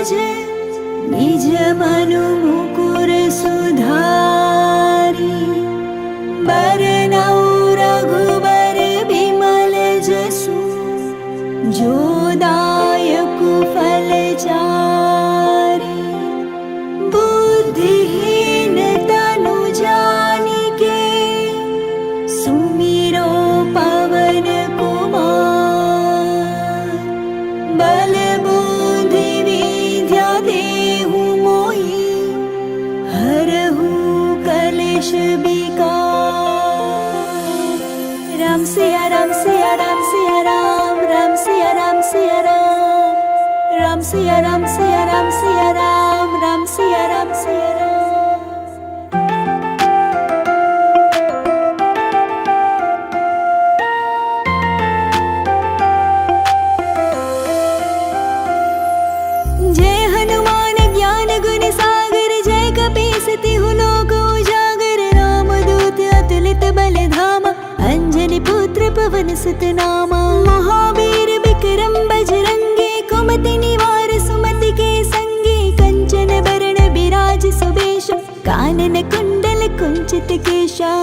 जे निज मनु मुकुर सुधारी बरनौ रघुबर बिमल जसु जो दायकु फल चारि बुद्धिहीन तनु जानिके सुमिरो पवन कुमार बल बुद्धि विद्या देहु मोहि हरहु कलेश विकार। राम सिया राम सिया राम सिया राम राम सिया राम सिया राम राम सिया राम सिया राम सिया राम राम सिया राम सिया राम। जय हनुमान ज्ञान गुण सागर जय कपीस तिहु लोक उजागर रामदूत अतुलित बल धामा अंजनी पुत्र पवन सुत नामा महावीर विक्रम बजरंगी कुमति निवार सुमति के संगी कंचन बरण बिराज सुबेश कानन कुंडल कुंचित केशा।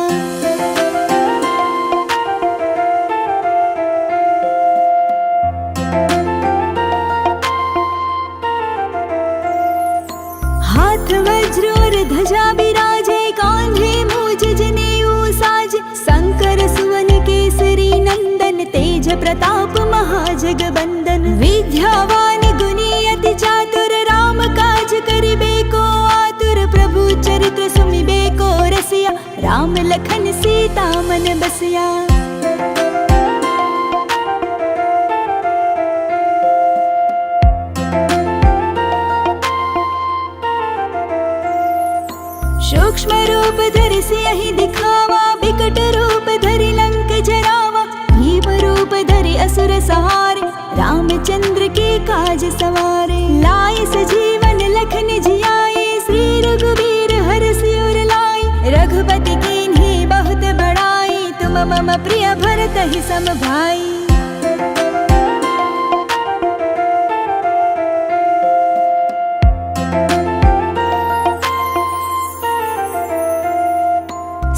हाथ वज्र और ध्वजा बिराजे कांधे मूज जनेऊ साजे शंकर सुवन केसरी नंदन तेज प्रताप महाजगबंदन विद्यावान गुणी अति चातुर राम काज करिबे को आतुर प्रभु चरित्र सुमिबे को रसिया राम लखन सीता मन बसिया। सूक्ष्म रूप धरि सियहि दिखावा विकट रूप धरि लंक जरावा भीम रूप धरि असुर सहारे रामचंद्र के काज सवारे लाए सजीवन लखन जियाए श्री रघुवीर हरषि उर लाए रघुपति कीन्ही बहुत बड़ाई तुम मम प्रिय भरत ही सम भाई।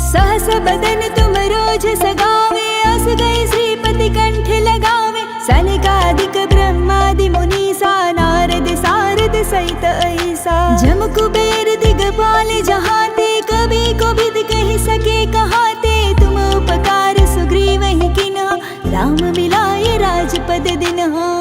सहस बदन तुम रोज सगावे अस गए श्रीपति कंठ लगावे सनकादिक ब्रह्मादि मुनीसा नारद सारद सहित ऐसा जम कुबेर दिगपाल जहाते कभी कोविद कहि सके कहाते तुम उपकार सुग्रीव ही किन्हा राम मिलाए राजपद दिन्हा।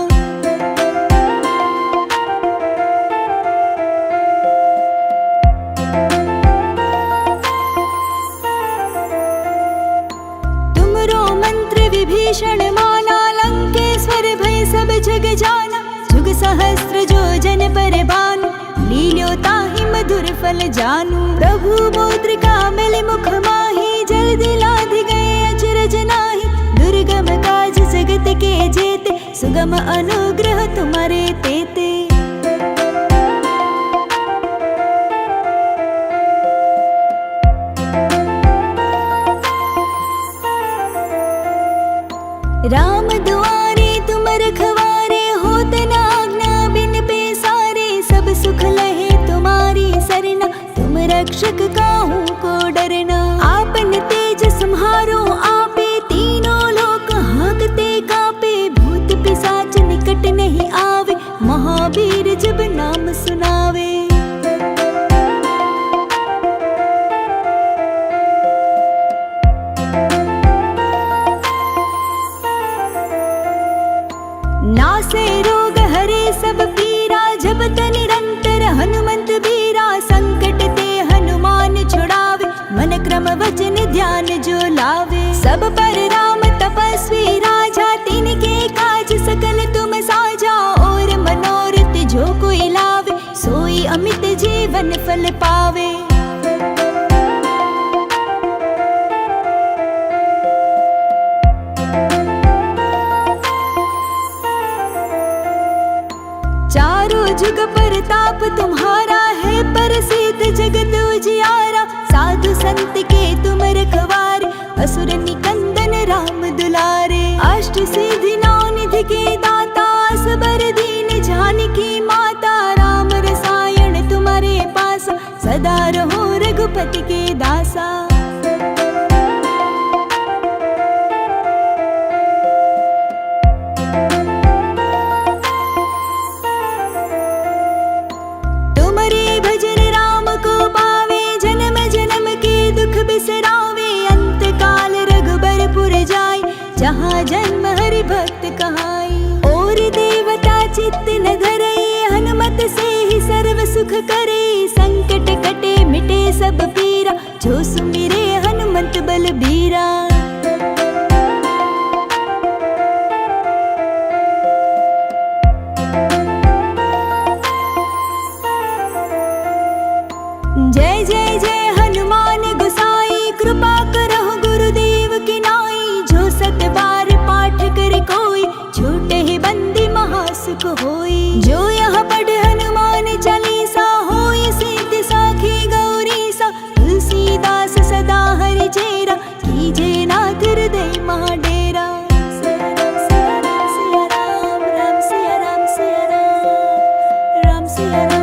विभीषण माना लंकेश्वर भय सब जग जाना जुग सहस्त्र जो जन पर बानु लील्यो ताहि मधुर फल जानू प्रभु मुद्रिका मिल मुख माही जल्दी लाध गए अचरज नाही दुर्गम काज जगत के जेते सुगम अनुग्रह तुम्हारे तेते। राम दुआरे तुम रखवारे होत न आज्ञा बिन पैसारे सब सुख लहे तुम्हारी सरना तुम रक्षक काहू को डरना आपन तेज सम्हारो आपे तीनों लोक हाँकते कापे भूत पिशाच निकट नहीं आवे महावीर जब नाम सुनावे। नासे रोग हरे सब पीरा जपत निरंतर हनुमंत बीरा संकट ते हनुमान छुड़ावे मन क्रम वचन ध्यान जो लावे सब पर राम तपस्वी राजा तिनके काज सकल तुम साजा और मनोरथ जो कोई लावे सोई अमित जीवन फल पावे। चारों जुग परताप तुम्हारा है प्रसिद्ध जगत उजियारा साधु संत के तुम रखवारे असुर निकंदन राम दुलारे अष्ट सिद्धि नौ निधि के दाता असबर दीन जानकी माता राम रघुपति के दासा। तुमरे भजन राम को पावे, जन्म जन्म के दुख बिसरावे। अंत काल रघुबरपुर जाय, जहाँ जन्म हरि भक्त कहाई। और देवता चित्त न धरई, हनुमत से ही सर्व सुख करे। संकट कटे मिटे सब पीरा, जो सुमिरे हनुमत बलबीरा। जय जय जय हनुमान गोसाई, कृपा करहु गुरुदेव की नाई। जो सत बार पाठ कर कोई, छूटे ही बंदी महासुख होई। जो यह पढ़ हनुमान चालीसा, होई सिद्धि साखी गौरी सा। तुलसीदास सदा हरि चेरा, कीजे नाथ हृदय महाडेरा। सिया राम सिया राम, राम सिया राम सिया राम, राम सिया राम।